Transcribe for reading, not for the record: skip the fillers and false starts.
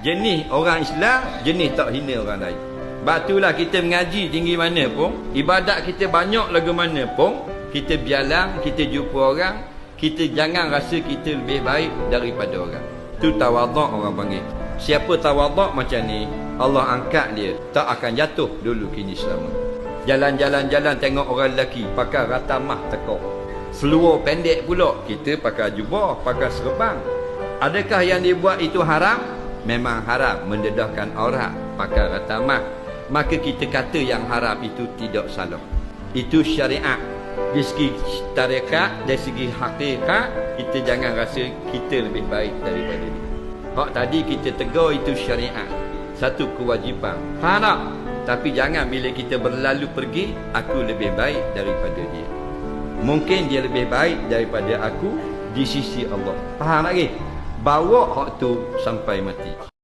Jenis orang Islam, jenis tak hina orang lain. Sebab itulah kita mengaji tinggi mana pun, ibadat kita banyak lagu mana pun, kita biarlah, kita jumpa orang, kita jangan rasa kita lebih baik daripada orang. Itu tawaduk orang panggil. Siapa tawaduk macam ni, Allah angkat dia, tak akan jatuh dulu kini selama. Jalan-jalan tengok orang lelaki pakai ratamah tekok, seluar pendek pula, kita pakai jubah, pakai serban. Adakah yang dibuat itu haram? Memang haram, mendedahkan aurat, pakai ratamah. Maka kita kata yang haram itu tidak salah. Itu syariat. Dari segi tarekat, dari segi hakikat, kita jangan rasa kita lebih baik daripada dia. Hak tadi kita tegur itu syariat, satu kewajipan. Faham tak? Tapi jangan bila kita berlalu pergi, aku lebih baik daripada dia. Mungkin dia lebih baik daripada aku di sisi Allah. Faham lagi? Bawa hak tu sampai mati.